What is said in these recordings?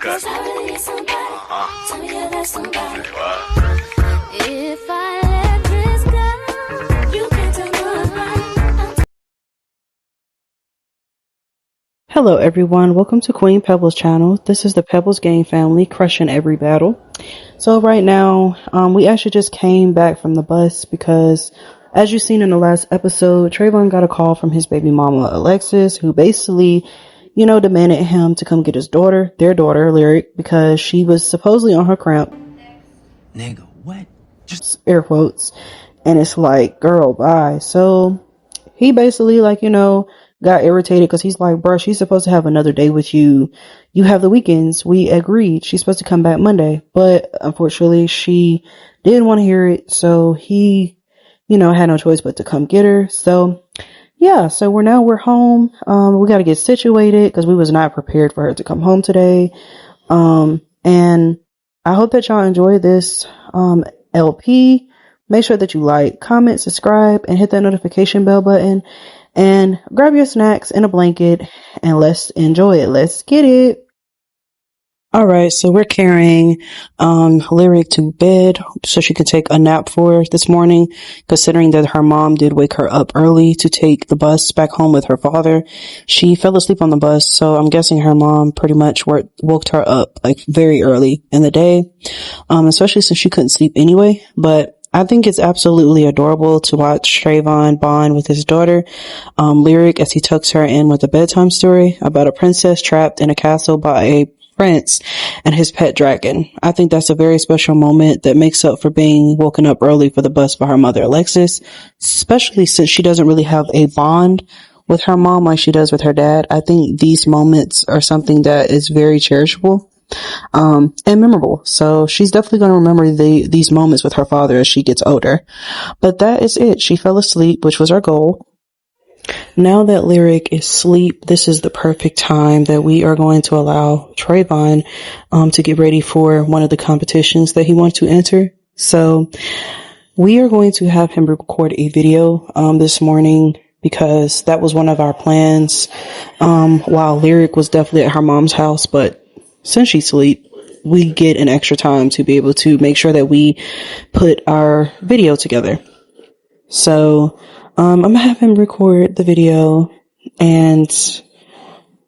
Okay. Tell me you're that somebody. If I let this go, you can tell me right. Hello everyone, welcome to Queen Pebbles channel. This is the Pebbles gang family, crushing every battle. So right now, we actually just came back from the bus because, as you've seen in the last episode, Trayvon got a call from his baby mama, Alexis, who basically, demanded him to come get their daughter, Lyric, because she was supposedly on her cramp. Nigga, what? Just air quotes. And it's like, girl, bye. So he basically, got irritated because he's like, bruh, she's supposed to have another day with you. You have the weekends. We agreed. She's supposed to come back Monday. But unfortunately, she didn't want to hear it. So he, had no choice but to come get her. So yeah, so we're home. We got to get situated because we was not prepared for her to come home today. And I hope that y'all enjoy this, LP. Make sure that you like, comment, subscribe, and hit that notification bell button. And grab your snacks and a blanket and let's enjoy it. Let's get it. All right, so we're carrying Lyric to bed so she can take a nap for this morning, considering that her mom did wake her up early to take the bus back home with her father. She fell asleep on the bus, so I'm guessing her mom pretty much woke her up like very early in the day, especially since she couldn't sleep anyway. But I think it's absolutely adorable to watch Trayvon bond with his daughter, Lyric, as he tucks her in with a bedtime story about a princess trapped in a castle by a prince and his pet dragon. I think that's a very special moment that makes up for being woken up early for the bus by her mother, Alexis, especially since she doesn't really have a bond with her mom like she does with her dad. I think these moments are something that is very cherishable. And memorable. So she's definitely going to remember these moments with her father as she gets older. But that is it. She fell asleep, which was our goal. Now that Lyric is asleep, this is the perfect time that we are going to allow Trayvon to get ready for one of the competitions that he wants to enter. So we are going to have him record a video this morning, because that was one of our plans while Lyric was definitely at her mom's house. But since she's asleep, we get an extra time to be able to make sure that we put our video together. So I'm gonna have him record the video, and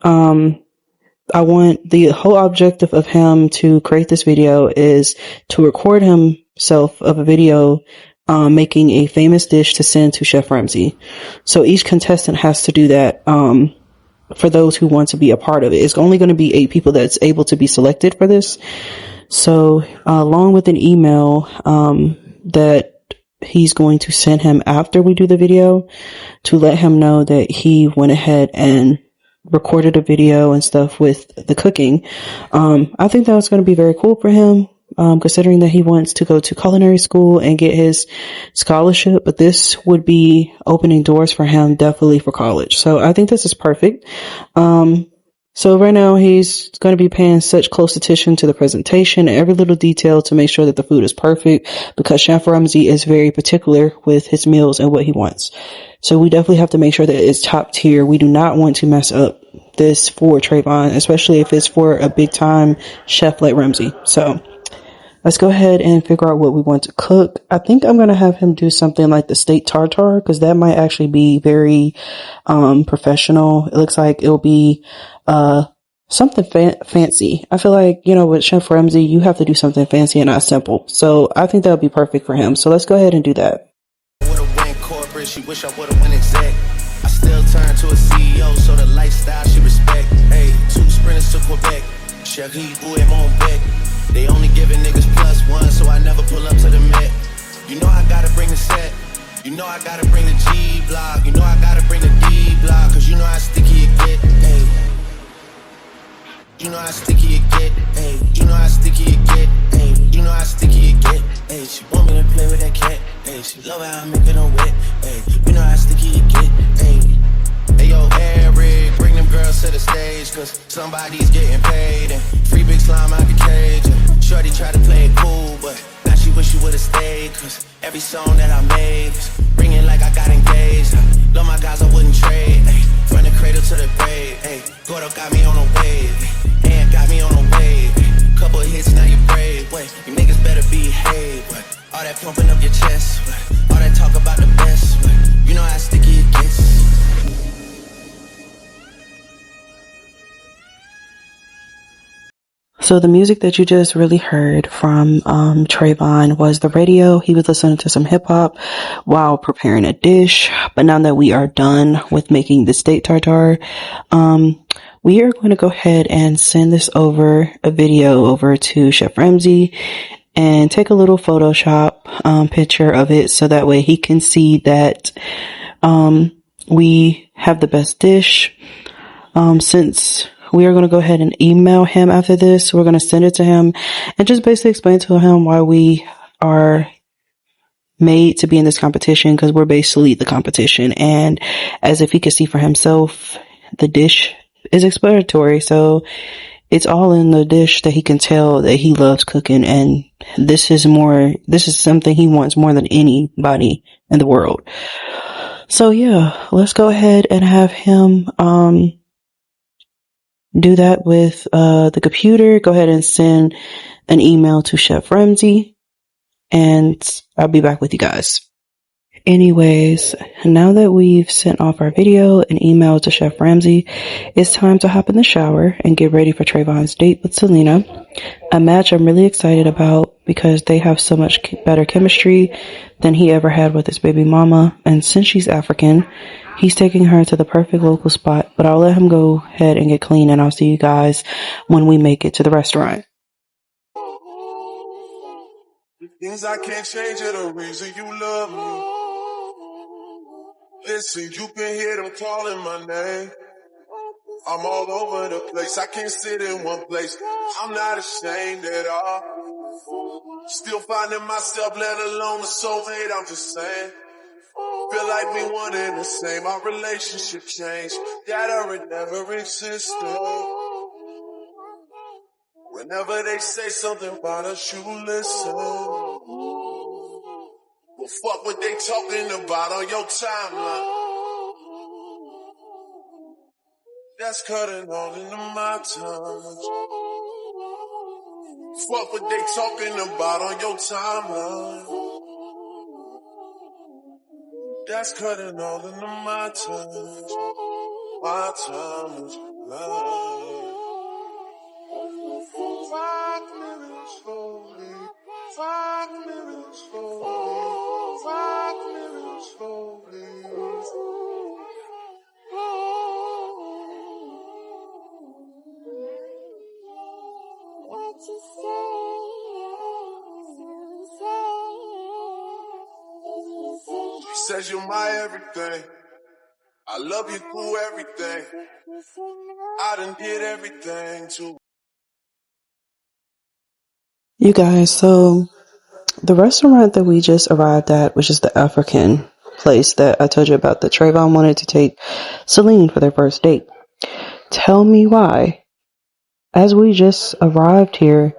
I want the whole objective of him to create this video is to record himself of a video making a famous dish to send to Chef Ramsay. So each contestant has to do that for those who want to be a part of it. It's only going to be 8 people that's able to be selected for this. So along with an email that he's going to send him after we do the video to let him know that he went ahead and recorded a video and stuff with the cooking. I think that was going to be very cool for him, considering that he wants to go to culinary school and get his scholarship, but this would be opening doors for him definitely for college. So I think this is perfect. So right now he's going to be paying such close attention to the presentation and every little detail to make sure that the food is perfect, because Chef Ramsay is very particular with his meals and what he wants. So we definitely have to make sure that it's top tier. We do not want to mess up this for Trayvon, especially if it's for a big time chef like Ramsay. So let's go ahead and figure out what we want to cook. I think I'm going to have him do something like the steak tartare, because that might actually be very professional. It looks like it'll be something fancy. I feel like, with Chef Ramsay, you have to do something fancy and not simple. So I think that would be perfect for him. So let's go ahead and do that. Would've went corporate, she wish I would've went exec. I still turn to a CEO, so the lifestyle she respect. Hey, 2 sprinters to Quebec. Cherie ou est mon bec. They only giving niggas +1, so I never pull up to the Met. You know I gotta bring the set. You know I gotta bring the G block. You know I gotta bring the D block, cause you know how sticky it get. Hey. You know how sticky it get. Hey. You know how sticky it get. Hey. You know how sticky it get. Hey. She want me to play with that cat. Hey. She love how I'm making her wet. Hey. You know how sticky it get. Hey. Hey yo, Eric, bring them girls to the stage, cause somebody's getting paid. And free big slime out the cage. And shorty try to play it cool, but now she wish she would've stayed, cause every song that I made is ringing like I got engaged. Love my guys, I wouldn't trade. Ay, from the cradle to the grave. Ay, Gordo got me on a wave. And got me on a wave. that pumping up your chest. All that talk about the best. You know how sticky it gets. So the music that you just really heard from Trayvon was the radio. He was listening to some hip hop while preparing a dish. But now that we are done with making the steak tartare, we are going to go ahead and send a video over to Chef Ramsay and take a little Photoshop picture of it so that way he can see that we have the best dish. Since we are going to go ahead and email him after this, we're going to send it to him and just basically explain to him why we are made to be in this competition, because we're basically the competition. And as if he could see for himself, the dish is explanatory. So it's all in the dish that he can tell that he loves cooking. And this is something he wants more than anybody in the world. So yeah, let's go ahead and have him, do that with the computer. Go ahead and send an email to Chef Ramsay, and I'll be back with you guys. Anyways, now that we've sent off our video and email to Chef Ramsay, it's time to hop in the shower and get ready for Trayvon's date with Selena. A match I'm really excited about because they have so much better chemistry than he ever had with his baby mama. And since she's African, he's taking her to the perfect local spot. But I'll let him go ahead and get clean, and I'll see you guys when we make it to the restaurant. Things I can't change are the reason you love me. Listen, you can hear them calling my name. I'm all over the place. I can't sit in one place. I'm not ashamed at all. Still finding myself, let alone a soulmate. I'm just saying. Feel like we one and the same. Our relationship changed. That or it never existed. Whenever they say something about us, you listen. Well, fuck what they talking about on your timeline. That's cutting all into my time. Fuck what they talking about on your timeline. That's cutting all into my time. My time is love. 5 minutes slowly. 5 minutes slowly. 5 minutes slowly. She says you're my everything. I love you through everything. I done did everything too. You guys, so the restaurant that we just arrived at, which is the African place that I told you about, that Trayvon wanted to take Celine for their first date. Tell me why. As we just arrived here,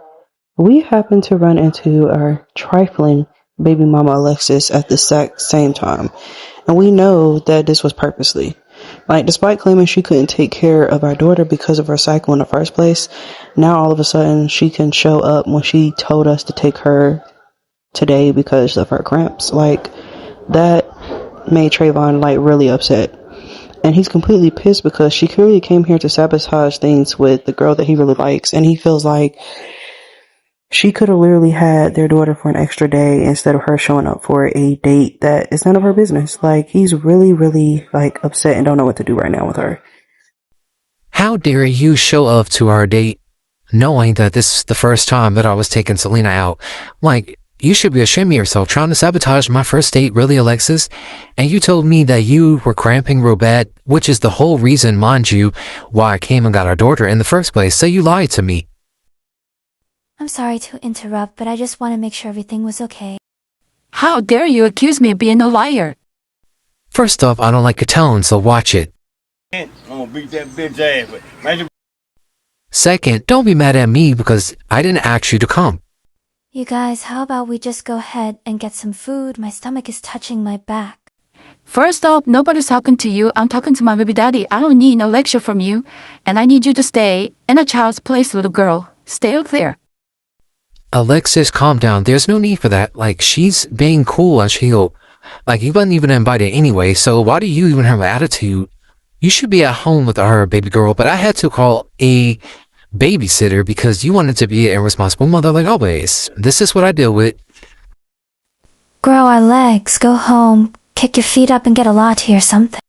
we happened to run into our trifling baby mama Alexis at the same time. And we know that this was purposely. Like, despite claiming she couldn't take care of our daughter because of her cycle in the first place, now all of a sudden she can show up when she told us to take her today because of her cramps. Like, that made Trayvon, like, really upset. And he's completely pissed because she clearly came here to sabotage things with the girl that he really likes. And he feels like she could have literally had their daughter for an extra day instead of her showing up for a date that is none of her business. Like, he's really, really, like, upset and don't know what to do right now with her. How dare you show up to our date knowing that this is the first time that I was taking Selena out? Like, you should be ashamed of yourself trying to sabotage my first date, really, Alexis? And you told me that you were cramping real bad, which is the whole reason, mind you, why I came and got our daughter in the first place. So you lied to me. I'm sorry to interrupt, but I just want to make sure everything was okay. How dare you accuse me of being a liar? First off, I don't like your tone, so watch it. I'm gonna beat that bitch ass. Imagine. Second, don't be mad at me because I didn't ask you to come. You guys, how about we just go ahead and get some food? My stomach is touching my back. First off, nobody's talking to you. I'm talking to my baby daddy. I don't need no lecture from you. And I need you to stay in a child's place, little girl. Stay up there. Alexis, calm down. There's no need for that. Like, she's being cool and she'll, like, you wasn't even invited anyway, so why do you even have an attitude? You should be at home with her, baby girl, but I had to call a babysitter because you wanted to be an irresponsible mother like always. This is what I deal with. Grow our legs, go home, kick your feet up and get a latte or something.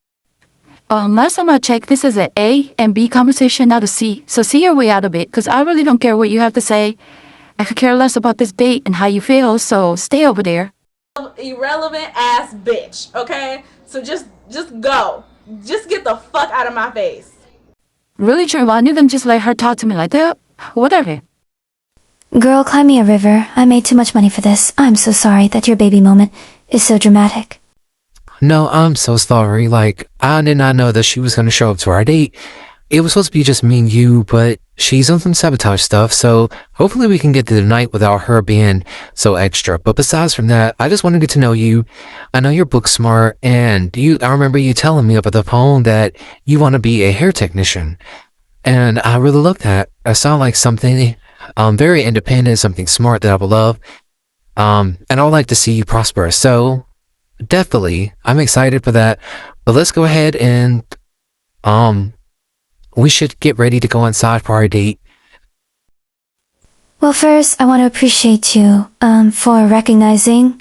Last time I checked, this is an A and B conversation, not a C. So see your way out of it, because I really don't care what you have to say. I could care less about this date and how you feel, so stay over there. Irrelevant ass bitch, okay? So just go. Just get the fuck out of my face. Really, Trayvon, you can just let her talk to me like that? Whatever. Girl, climb me a river. I made too much money for this. I'm so sorry that your baby moment is so dramatic. No, I'm so sorry. Like, I did not know that she was gonna show up to our date. It was supposed to be just me and you, but she's on some sabotage stuff, so hopefully we can get through the night without her being so extra. But besides from that, I just want to get to know you. I know you're book smart, and I remember you telling me over the phone that you want to be a hair technician. And I really love that. It sounds like something very independent, something smart that I would love. And I would like to see you prosper. So definitely, I'm excited for that. But let's go ahead and we should get ready to go inside for our date. Well, first, I want to appreciate you, for recognizing,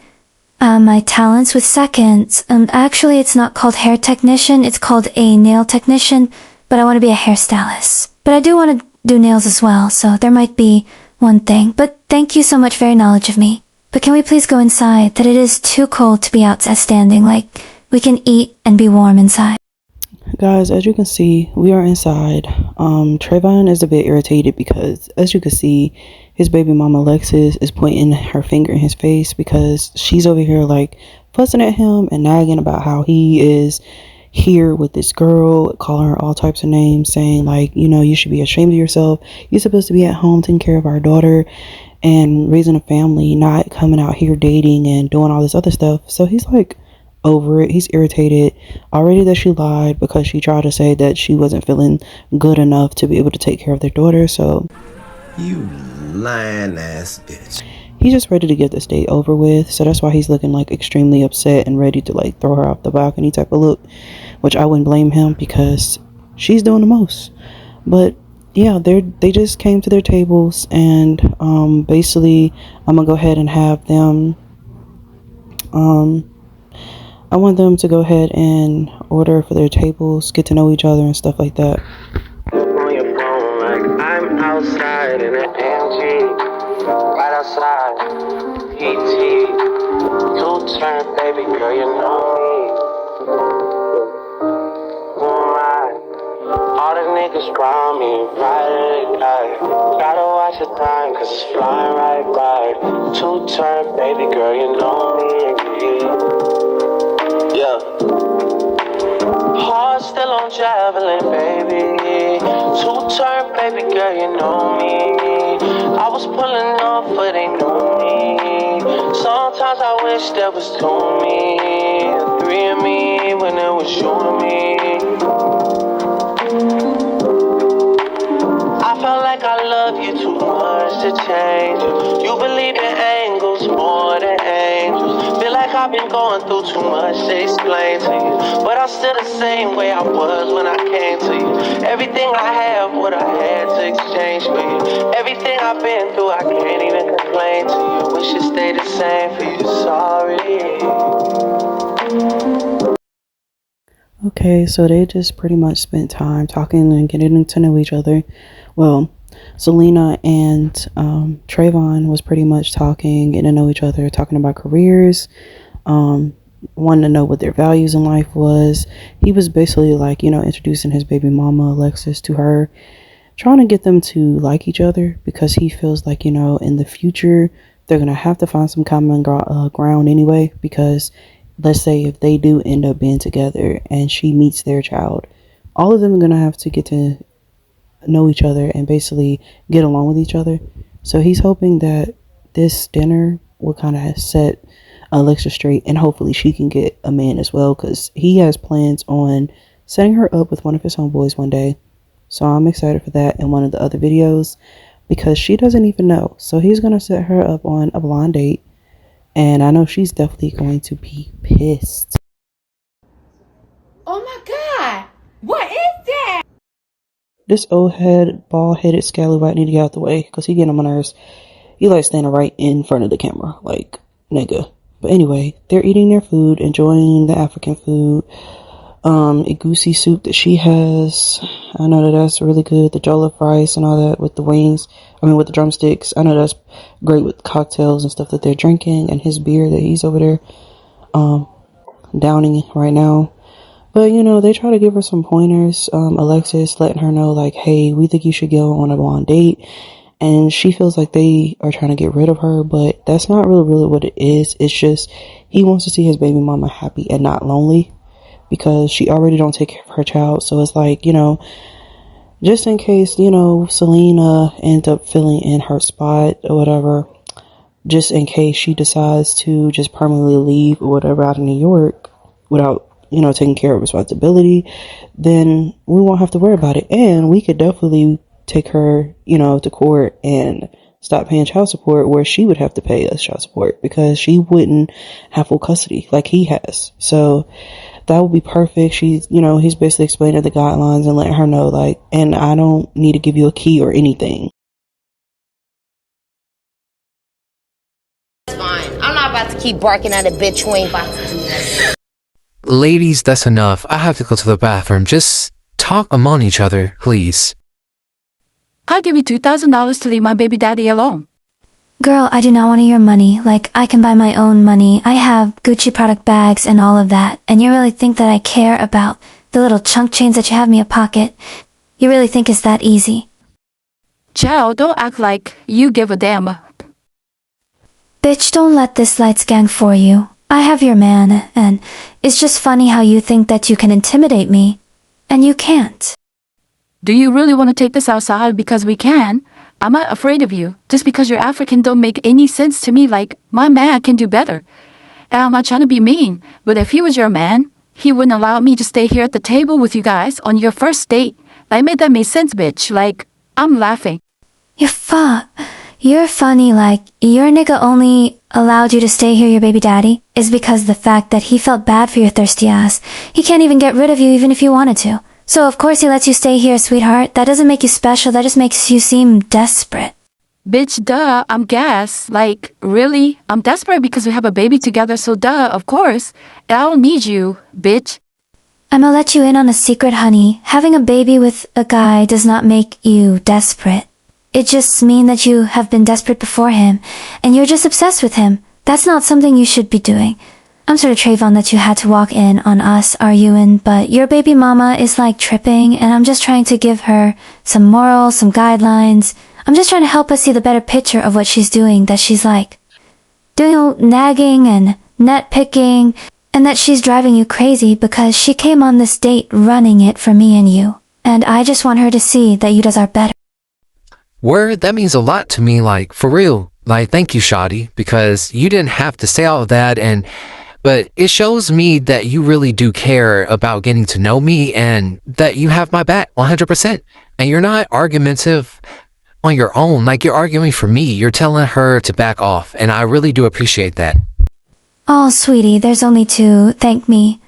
my talents with seconds. Actually, it's not called hair technician, it's called a nail technician, but I want to be a hairstylist. But I do want to do nails as well, so there might be one thing. But thank you so much for your knowledge of me. But can we please go inside, that it is too cold to be outside standing, like, we can eat and be warm inside. Guys, as you can see, we are inside. Trayvon is a bit irritated because, as you can see, his baby mama Alexis is pointing her finger in his face because she's over here like fussing at him and nagging about how he is here with this girl, calling her all types of names, saying like, you know, you should be ashamed of yourself. You're supposed to be at home taking care of our daughter and raising a family, not coming out here dating and doing all this other stuff. So he's like over it. He's irritated already that she lied because she tried to say that she wasn't feeling good enough to be able to take care of their daughter. So You lying ass bitch. he's just ready to get this date over with. So that's why he's looking like extremely upset and ready to like throw her off the balcony type of look, which I wouldn't blame him because she's doing the most. But yeah, they just came to their tables and basically I'm gonna go ahead and have them I want them to go ahead and order for their tables, get to know each other and stuff like that. On your phone like I'm outside in an AMG, right outside, PT, two-turn, baby girl, you know me. Who am I? All the niggas around me, right, like, gotta watch the time, cause it's flying right by. Two-turn, baby girl, you know me. Yeah. Heart still on javelin, baby. Two-turn, baby girl, you know me. I was pulling off, but they knew me. Sometimes I wish there was two of me, three of me, when it was you and me. I felt like I love you too much to change you. You believe in angels more than angels. Feel like I've been going through too much to explain to you, but I'm still the same way I was when I came to you. Everything I have, what I had to exchange for you. Everything I've been through, I can't even complain to you. Wish it stayed the same for you, sorry. Okay, so they just pretty much spent time talking and getting to know each other. Well, Selena and Trayvon was pretty much talking, getting to know each other, talking about careers, wanting to know what their values in life was. He was basically like, you know, introducing his baby mama Alexis to her, trying to get them to like each other because he feels like, you know, in the future they're gonna have to find some common ground anyway, because let's say if they do end up being together and she meets their child, all of them are gonna have to get to know each other and basically get along with each other. So he's hoping that this dinner will kind of set Alexa straight and hopefully she can get a man as well, because he has plans on setting her up with one of his homeboys one day. So I'm excited for that in one of the other videos. because she doesn't even know. So he's going to set her up on a blind date. And I know she's definitely going to be pissed. Oh my god! What is that? This old head, bald-headed scallywag need to get out the way because he getting on my nerves. He like standing right in front of the camera. Like, nigga. But anyway, they're eating their food, enjoying the African food. Egusi soup that she has. I know that that's really good. The jollof rice and all that with the wings. With the drumsticks. I know that's great with cocktails and stuff that they're drinking, and his beer that he's over there, downing right now. But, they try to give her some pointers. Alexis letting her know, like, hey, we think you should go on a blind date. And she feels like they are trying to get rid of her, but that's not really what it is. It's just, he wants to see his baby mama happy and not lonely, because she already don't take care of her child. So it's like, just in case, Selena ends up filling in her spot or whatever, just in case she decides to just permanently leave or whatever out of New York without, taking care of responsibility, then we won't have to worry about it. And we could definitely take her, to court and stop paying child support, where she would have to pay us child support because she wouldn't have full custody like he has. So that would be perfect. He's basically explaining the guidelines and letting her know, like, and I don't need to give you a key or anything. It's fine. I'm not about to keep barking at a bitch who ain't about to do that. Ladies, that's enough. I have to go to the bathroom. Just talk among each other, please. I'll give you $2,000 to leave my baby daddy alone. Girl, I do not want your money. Like, I can buy my own money. I have Gucci product bags and all of that. And you really think that I care about the little chunk chains that you have in your pocket? You really think it's that easy? Chow, don't act like you give a damn. Bitch, don't let this lights gang for you. I have your man, and it's just funny how you think that you can intimidate me, and you can't. Do you really want to take this outside? Because we can. I'm not afraid of you. Just because you're African don't make any sense to me. Like, my man can do better. And I'm not trying to be mean, but if he was your man, he wouldn't allow me to stay here at the table with you guys on your first date. Like, made that make sense, bitch. Like, I'm laughing. You're funny, like, your nigga only allowed you to stay here, your baby daddy, is because the fact that he felt bad for your thirsty ass. He can't even get rid of you even if you wanted to. So of course he lets you stay here, sweetheart. That doesn't make you special, that just makes you seem desperate. Bitch, duh, I'm gas. Like, really? I'm desperate because we have a baby together, so duh, of course. And I don't need you, bitch. I'ma let you in on a secret, honey. Having a baby with a guy does not make you desperate. It just means that you have been desperate before him, and you're just obsessed with him. That's not something you should be doing. I'm sort of Trayvon that you had to walk in on us arguing, but your baby mama is like tripping, and I'm just trying to give her some morals, some guidelines. I'm just trying to help us see the better picture of what she's doing, that she's like doing nagging and net picking, and that she's driving you crazy because she came on this date running it for me and you. And I just want her to see that you deserve better. Word, that means a lot to me, like, for real. Like, thank you, Shawty, because you didn't have to say all of that, but it shows me that you really do care about getting to know me and that you have my back 100%. And you're not argumentative on your own, like you're arguing for me. You're telling her to back off, and I really do appreciate that. Oh, sweetie, there's only two. Thank me.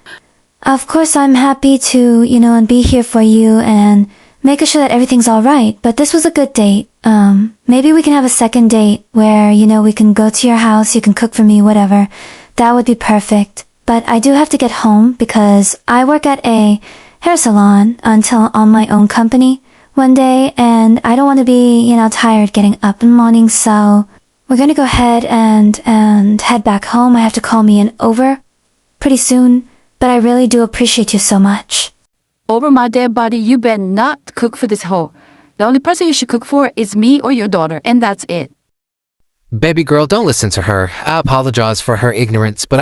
Of course, I'm happy to, and be here for you and make sure that everything's alright, but this was a good date. Maybe we can have a second date where, we can go to your house, you can cook for me, whatever. That would be perfect. But I do have to get home because I work at a hair salon until on my own company one day, and I don't want to be, tired getting up in the morning, so we're gonna go ahead and head back home. I have to call me an over pretty soon, but I really do appreciate you so much. Over my dead body, you better not cook for this hoe. The only person you should cook for is me or your daughter, and that's it. Baby girl, don't listen to her. I apologize for her ignorance, but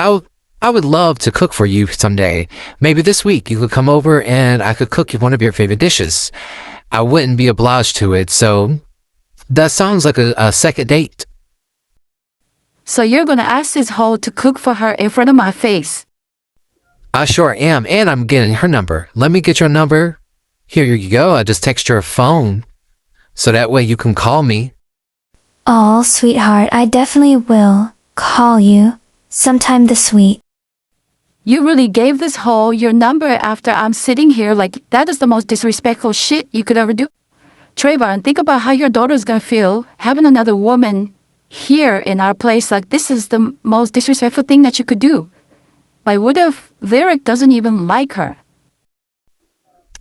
I would love to cook for you someday. Maybe this week you could come over and I could cook you one of your favorite dishes. I wouldn't be obliged to it, so that sounds like a second date. So you're gonna ask this hoe to cook for her in front of my face? I sure am, and I'm getting her number. Let me get your number. Here you go. I just text your phone. so that way you can call me. Oh, sweetheart, I definitely will call you sometime this week. You really gave this hoe your number after I'm sitting here like that is the most disrespectful shit you could ever do. Trayvon, think about how your daughter's gonna feel having another woman here in our place. Like, this is the most disrespectful thing that you could do. Like, what if Lyric doesn't even like her?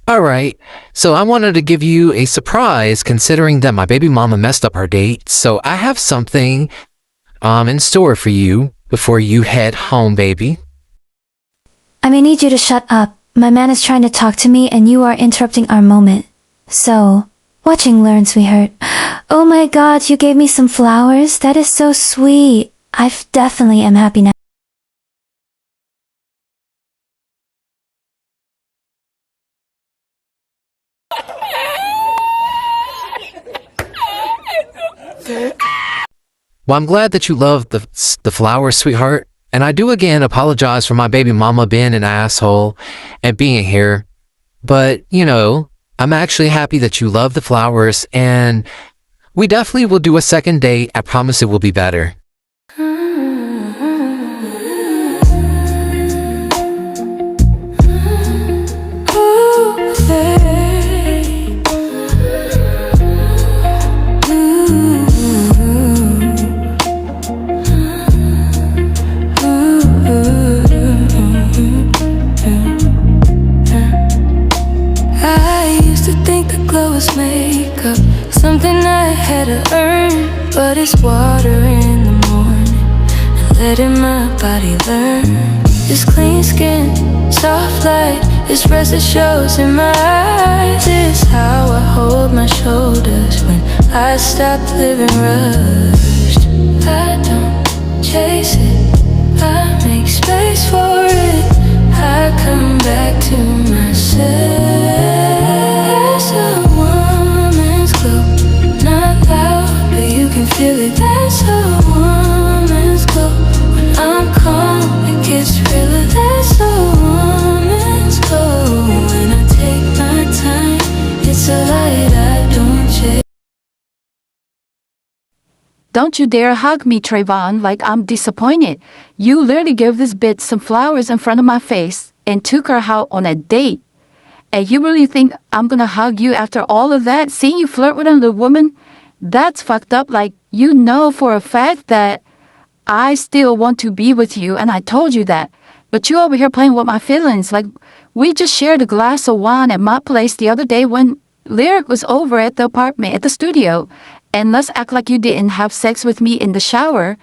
Alright, so I wanted to give you a surprise considering that my baby mama messed up her date, so I have something in store for you before you head home, baby. I may need you to shut up. My man is trying to talk to me and you are interrupting our moment. So, watching learn, sweetheart. Oh my god, you gave me some flowers? That is so sweet. I definitely am happy now. Well, I'm glad that you love the flowers, sweetheart. And I do again apologize for my baby mama being an asshole and being here. But, you know, I'm actually happy that you love the flowers, and we definitely will do a second date. I promise it will be better. Makeup, something I had to earn, but it's water in the morning and letting my body learn. This clean skin, soft light, this rest that shows in my eyes. This is how I hold my shoulders when I stop living rushed. I don't chase it, I make space for it. I come back to myself. It's a woman's glow, not loud, but you can feel it. That's a woman's glow. When I'm calm, it gets realer. That's a woman's glow. When I take my time, it's a light I don't chase. Don't you dare hug me, Trayvon, like I'm disappointed. You literally gave this bitch some flowers in front of my face and took her out on a date. And you really think I'm gonna hug you after all of that? Seeing you flirt with another woman? That's fucked up. Like, you know for a fact that I still want to be with you, and I told you that. But you over here playing with my feelings. Like, we just shared a glass of wine at my place the other day when Lyric was over at the apartment, at the studio. And let's act like you didn't have sex with me in the shower.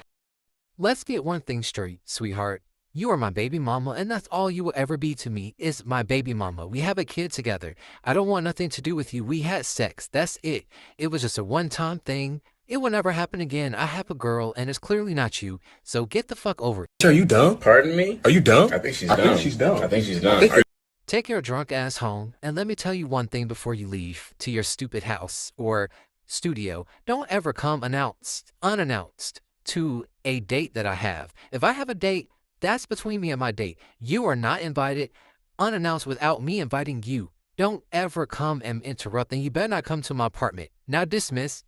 Let's get one thing straight, sweetheart. You are my baby mama, and that's all you will ever be to me, is my baby mama. We have a kid together. I don't want nothing to do with you. We had sex. That's it. It was just a one-time thing. It will never happen again. I have a girl, and it's clearly not you. So get the fuck over it. Are you dumb? Pardon me? Are you dumb? I think she's dumb. I think she's dumb. Take your drunk ass home, and let me tell you one thing before you leave to your stupid house or studio. Don't ever come unannounced to a date that I have. If I have a date, that's between me and my date. You are not invited unannounced without me inviting you. Don't ever come and interrupt, and you better not come to my apartment. Now dismiss.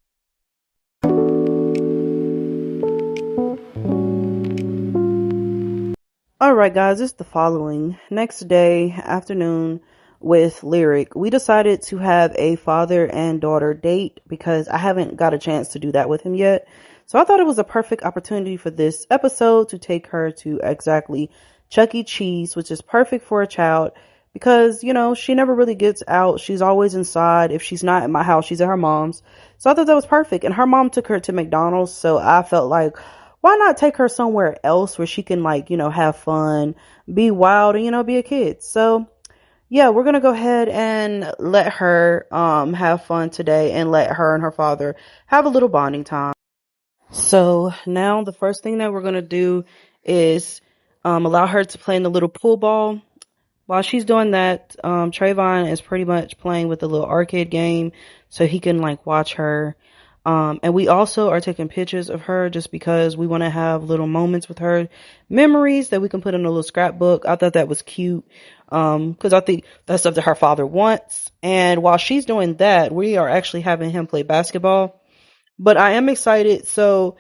Alright guys, it's the following. Next day, afternoon, with Lyric, we decided to have a father and daughter date because I haven't got a chance to do that with him yet. So I thought it was a perfect opportunity for this episode to take her to exactly Chuck E. Cheese, which is perfect for a child because, you know, she never really gets out. She's always inside. If she's not at my house, she's at her mom's. So I thought that was perfect. And her mom took her to McDonald's. So I felt like, why not take her somewhere else where she can, like, you know, have fun, be wild, and, you know, be a kid. So yeah, we're going to go ahead and let her have fun today and let her and her father have a little bonding time. So now the first thing that we're going to do is allow her to play in the little pool ball. While she's doing that, Trayvon is pretty much playing with the little arcade game so he can like watch her. And we also are taking pictures of her just because we want to have little moments with her, memories that we can put in a little scrapbook. I thought that was cute. Because I think that's stuff that her father wants. And while she's doing that, we are actually having him play basketball. But I am excited. So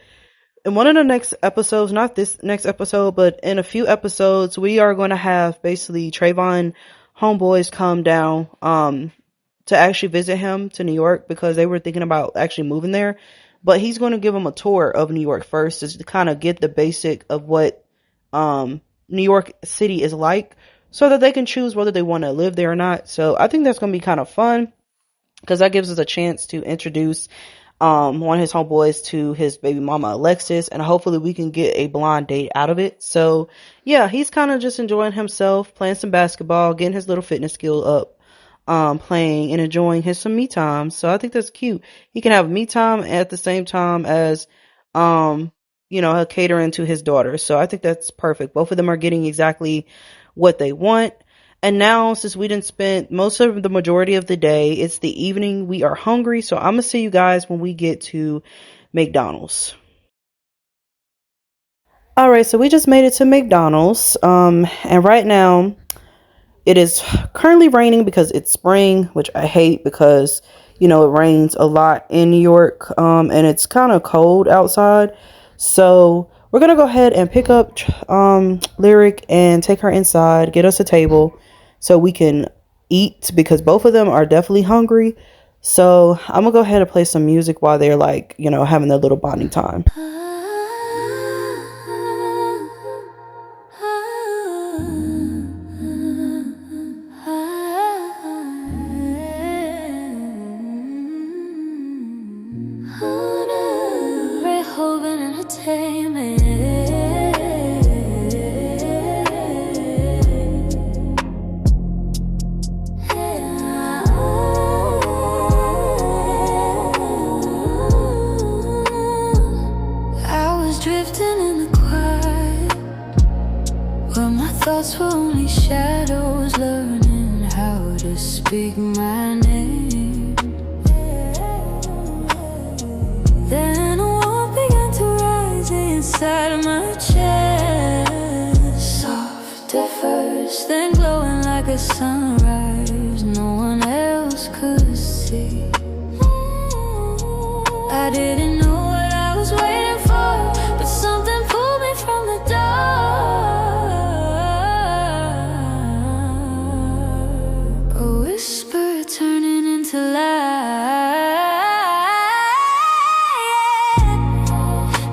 in one of the next episodes, not this next episode, but in a few episodes, we are going to have basically Trayvon homeboys come down to actually visit him to New York because they were thinking about actually moving there. But he's going to give them a tour of New York first just to kind of get the basic of what New York City is like so that they can choose whether they want to live there or not. So I think that's going to be kind of fun because that gives us a chance to introduce one of his homeboys to his baby mama Alexis, and hopefully we can get a blind date out of it. So yeah, he's kind of just enjoying himself, playing some basketball, getting his little fitness skill up, playing and enjoying his some me time. So I think that's cute. He can have me time at the same time as catering to his daughter. So I think that's perfect. Both of them are getting exactly what they want. And now, since we didn't spend most of the majority of the day, it's the evening. We are hungry. So I'm going to see you guys when we get to McDonald's. All right. So we just made it to McDonald's. And right now it is currently raining because it's spring, which I hate because, it rains a lot in New York. And it's kind of cold outside. So we're going to go ahead and pick up Lyric and take her inside, get us a table so we can eat because both of them are definitely hungry. So I'm going to go ahead and play some music while they're having their little bonding time. Thoughts were only shadows, learning how to speak my name. Then a wall began to rise inside of my chest. Soft at first, then glowing like a sunrise no one else could see. I didn't know what I was waiting for, but something pulled me from the dark. Whisper turning into light.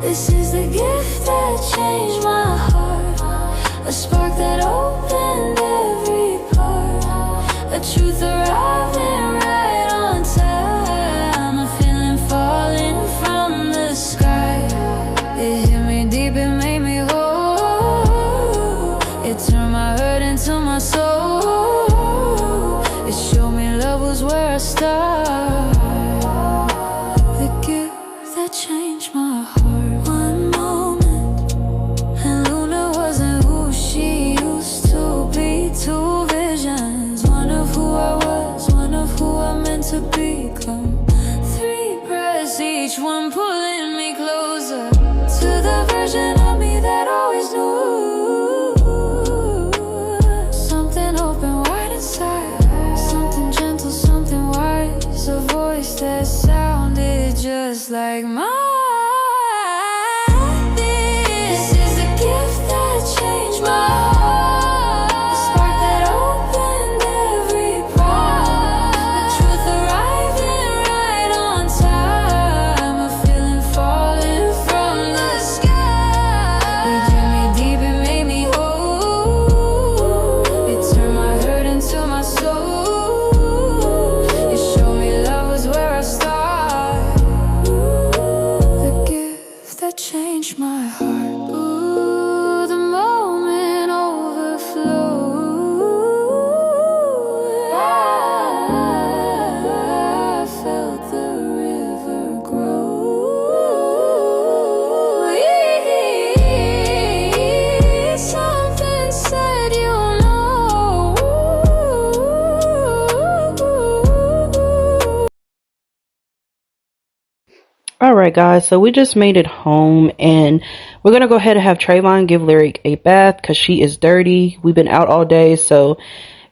This is the gift that changed my heart, a spark that opened every part, a truth arriving right on time, a feeling falling from the sky. It hit me deep, it made me whole, it turned my hurt into my soul. Where I start, the gift that changed my heart. One moment, and Luna wasn't who she used to be. Two visions, one of who I was, one of who I meant to become. Three breaths, each one pulling me closer to the version of me that always knew. Something open wide inside, a voice that sounded just like mine. This is a gift that changed my heart, a spark that opened every part, the truth arriving right on time, a feeling falling from the sky. It drew me deep, it made me whole, it turned my hurt into my soul. Where I start. Alright guys, so we just made it home and we're going to go ahead and have Trayvon give Lyric a bath because she is dirty. We've been out all day, so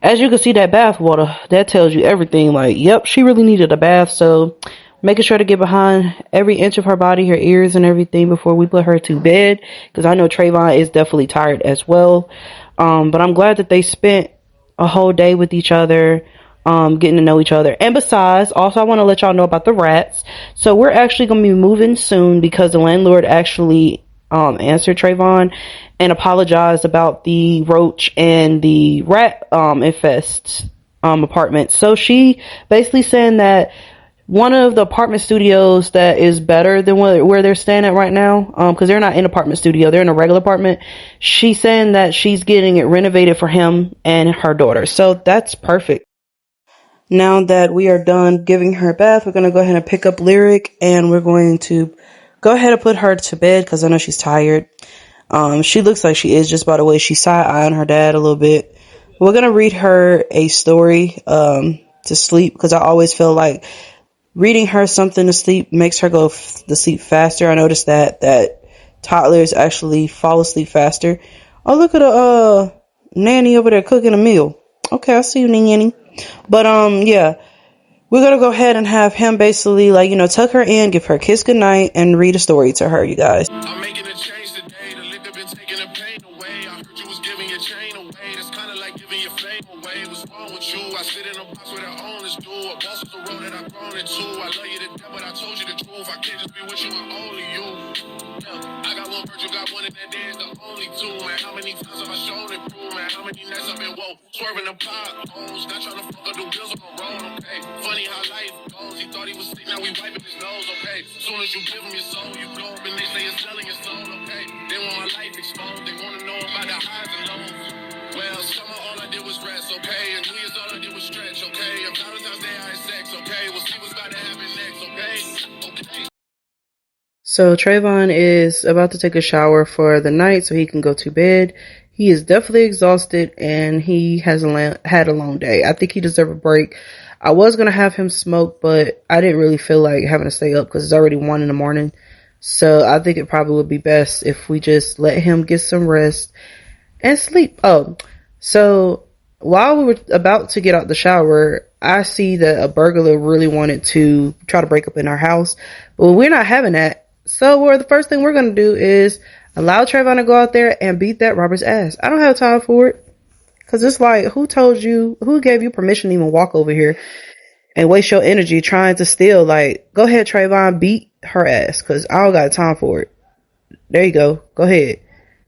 as you can see that bath water, that tells you everything. Like, yep, she really needed a bath, so making sure to get behind every inch of her body, her ears and everything before we put her to bed because I know Trayvon is definitely tired as well. But I'm glad that they spent a whole day with each other. Getting to know each other. And besides, also I want to let y'all know about the rats. So we're actually going to be moving soon because the landlord actually answered Trayvon and apologized about the roach and the rat infest apartment. So she basically saying that one of the apartment studios that is better than where they're staying at right now, because they're not in an apartment studio, they're in a regular apartment. She's saying that she's getting it renovated for him and her daughter. So that's perfect. Now that we are done giving her a bath, we're going to go ahead and pick up Lyric and we're going to go ahead and put her to bed because I know she's tired. She looks like she is just by the way she's side-eyeing her dad a little bit. We're going to read her a story to sleep because I always feel like reading her something to sleep makes her go to sleep faster. I noticed that toddlers actually fall asleep faster. Oh, look at a nanny over there cooking a meal. Okay, I see you, nanny. But yeah, we're gonna go ahead and have him basically like, tuck her in, give her a kiss goodnight, and read a story to her, you guys. I'm making a change today. The liquor been taking the pain away. I heard you was giving your chain away. That's kind of like giving your fame away. What's wrong with you? I sit in a box where the owners do. A boss is a road that I've grown into. I love you to death, but I told you the truth. I can't just be with you, I'm only you. I got one virtue, got one, and that there's the only two. Man, how many times have I shown it through? Man, how many nights I've been woke, swerving the potholes, not trying to fuck up the wheels on the road, okay? Funny how life goes. He thought he was sick, now we wiping his nose, okay? Soon as you give him your soul, you blow up and they say it's selling your soul, okay? They want my life exposed, they want to know about the highs and lows. Well, summer all I did was rest, okay? And New Year's all I did was stretch, okay? And Valentine's Day I had sex, okay? We'll see what's about to happen next, okay? Okay. So Trayvon is about to take a shower for the night so he can go to bed. He is definitely exhausted and he has had a long day. I think he deserves a break. I was going to have him smoke, but I didn't really feel like having to stay up because it's already 1 a.m. So I think it probably would be best if we just let him get some rest and sleep. Oh, so while we were about to get out the shower, I see that a burglar really wanted to try to break up in our house, but we're not having that. So the first thing we're going to do is allow Trayvon to go out there and beat that robber's ass. I don't have time for it. Because it's like, who gave you permission to even walk over here and waste your energy trying to steal? Like, go ahead, Trayvon, beat her ass. Because I don't got time for it. There you go. Go ahead.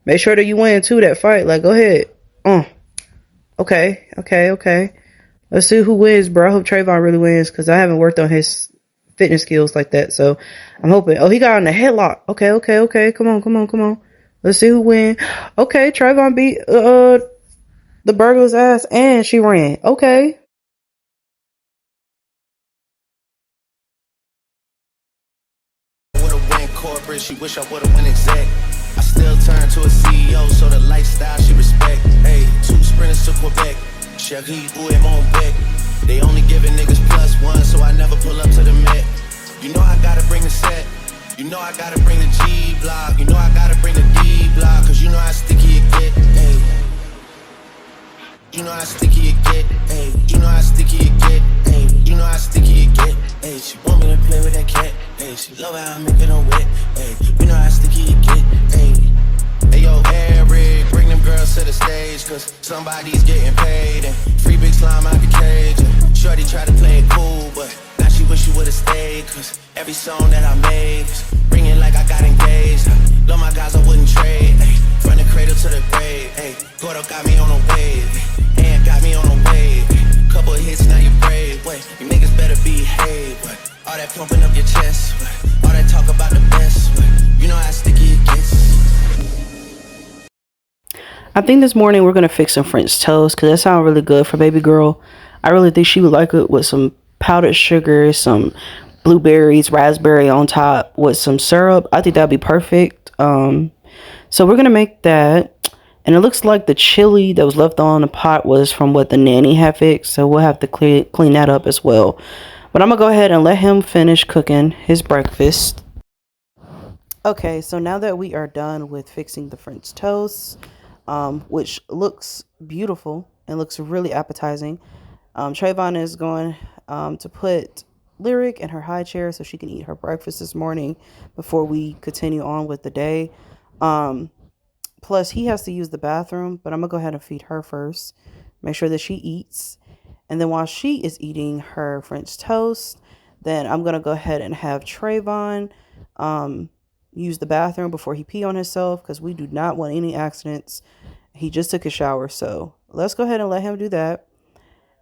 Make sure that you win, too, that fight. Like, go ahead. Okay. Let's see who wins, bro. I hope Trayvon really wins because I haven't worked on his fitness skills like that, so I'm hoping. Oh, he got in the headlock. Okay. Come on. Let's see who win. Okay, Trayvon beat the burglar's ass and she ran. Okay. Would've went corporate, she wish I would've went exec. I still turn to a CEO, so the lifestyle she respect. Hey, 2 sprinters to Quebec. Cherie, où est mon bec? They only giving niggas +1, so I never pull up to the Met. You know I gotta bring the set. You know I gotta bring the G block. You know I gotta bring the D block. Cause you know how sticky it get. Hey. You know how sticky it get. Hey. You know how sticky it get. Hey. You know how sticky it get. Hey. She want me to play with that cat. Hey. She love how I make it on wet. Hey. You know how sticky it get. Hey. Hey yo, Eric, bring them girls to the stage. Cause somebody's getting paid. And free big slime out the cage. And shorty try to play it cool, but now she wish you would've stayed. Cause every song that I made is ringing like I got engaged. Love my guys, I wouldn't trade. Ay, from the cradle to the grave. Ay, Gordo got me on a wave. And got me on a wave. Couple of hits, now you brave. Wait, you niggas better behave. What? All that pumping up your chest. What? All that talk about the best. What? You know how sticky it gets. I think this morning we're going to fix some French toast because that sounds really good for baby girl. I really think she would like it with some powdered sugar, some blueberries, raspberry on top with some syrup. I think that'd be perfect. So we're going to make that. And it looks like the chili that was left on the pot was from what the nanny had fixed. So we'll have to clean that up as well. But I'm going to go ahead and let him finish cooking his breakfast. Okay, so now that we are done with fixing the French toast, which looks beautiful and looks really appetizing, Trayvon is going to put Lyric in her high chair so she can eat her breakfast this morning before we continue on with the day. Plus, he has to use the bathroom, but I'm going to go ahead and feed her first. Make sure that she eats. And then while she is eating her French toast, then I'm going to go ahead and have Trayvon use the bathroom before he pee on himself because we do not want any accidents. He just took a shower, so let's go ahead and let him do that.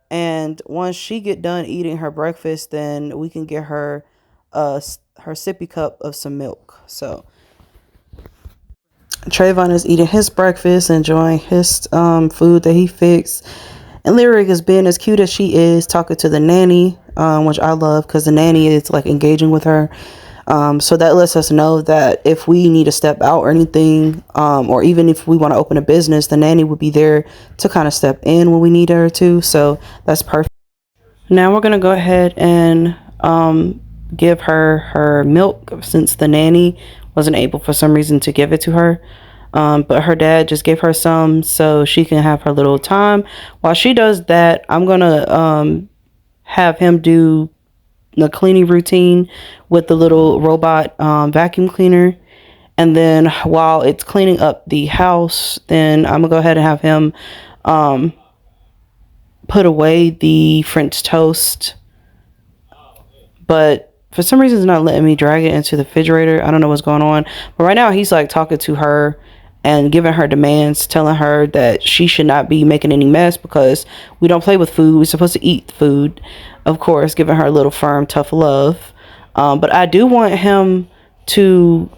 And once she get done eating her breakfast, then we can get her her sippy cup of some milk. So Trayvon is eating his breakfast, enjoying his food that he fixed. And Lyric is being as cute as she is, talking to the nanny, which I love because the nanny is like engaging with her. So that lets us know that if we need to step out or anything, or even if we want to open a business, the nanny would be there to kind of step in when we need her to. So that's perfect. Now we're going to go ahead and give her milk since the nanny wasn't able for some reason to give it to her. But her dad just gave her some so she can have her little time. While she does that, I'm going to have him do the cleaning routine with the little robot vacuum cleaner. And then while it's cleaning up the house, then I'm going to go ahead and have him put away the French toast. But for some reason, it's not letting me drag it into the refrigerator. I don't know what's going on. But right now, he's like talking to her and giving her demands, telling her that she should not be making any mess because we don't play with food. We're supposed to eat food. Of course, giving her a little firm, tough love. But I do want him to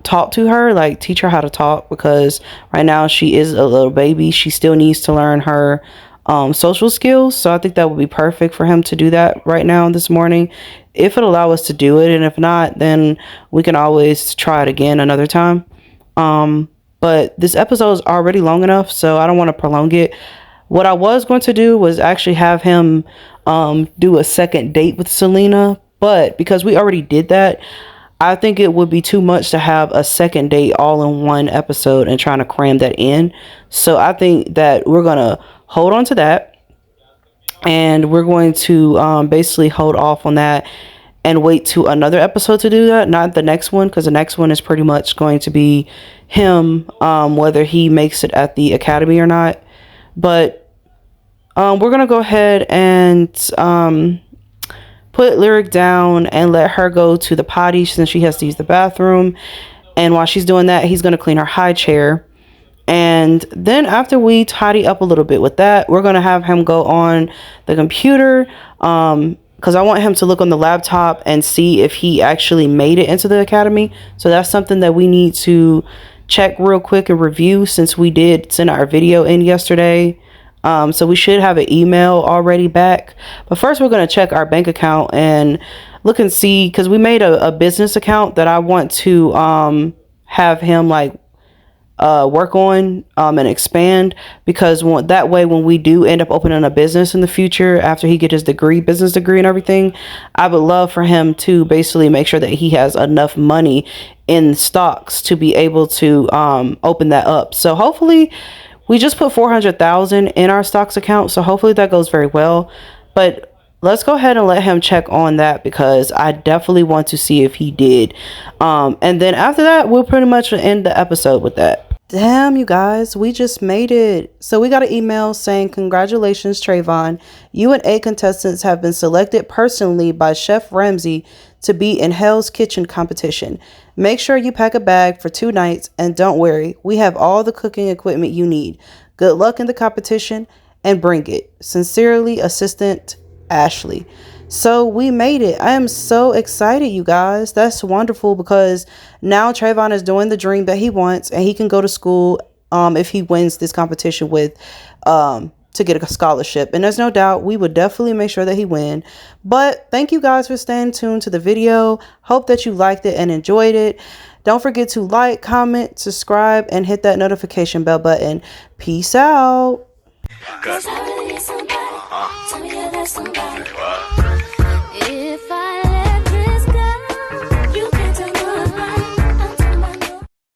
talk to her, like teach her how to talk, because right now she is a little baby. She still needs to learn her social skills. So I think that would be perfect for him to do that right now this morning, if it allow us to do it. And if not, then we can always try it again another time. But this episode is already long enough, so I don't want to prolong it. What I was going to do was actually have him do a second date with Selena, but because we already did that, I think it would be too much to have a second date all in one episode and trying to cram that in. So I think that we're going to hold on to that, and we're going to basically hold off on that and wait to another episode to do that, not the next one, because the next one is pretty much going to be him, whether he makes it at the academy or not. But we're going to go ahead and put Lyric down and let her go to the potty since she has to use the bathroom. And while she's doing that, he's going to clean her high chair. And then after we tidy up a little bit with that, we're going to have him go on the computer, because I want him to look on the laptop and see if he actually made it into the academy. So that's something that we need to check real quick and review, since we did send our video in yesterday. So we should have an email already back. But first, we're going to check our bank account and look and see, because we made a business account that I want to have him like work on and expand, because that way when we do end up opening a business in the future after he gets his business degree and everything, I would love for him to basically make sure that he has enough money in stocks to be able to open that up. So hopefully, we just put 400,000 in our stocks account, so hopefully that goes very well. But let's go ahead and let him check on that, because I definitely want to see if he did. And then after that, we'll pretty much end the episode with that. Damn, you guys, we just made it. So we got an email saying, congratulations, Trayvon. You and 8 contestants have been selected personally by Chef Ramsay to be in Hell's Kitchen competition. Make sure you pack a bag for 2 nights, and don't worry, we have all the cooking equipment you need. Good luck in the competition and bring it. Sincerely, Assistant Ashley. So we made it. I am so excited, you guys. That's wonderful, because now Trayvon is doing the dream that he wants, and he can go to school if he wins this competition with to get a scholarship. And there's no doubt we would definitely make sure that he win. But thank you guys for staying tuned to the video. Hope that you liked it and enjoyed it. Don't forget to like, comment, subscribe, and hit that notification bell button. Peace out. Good.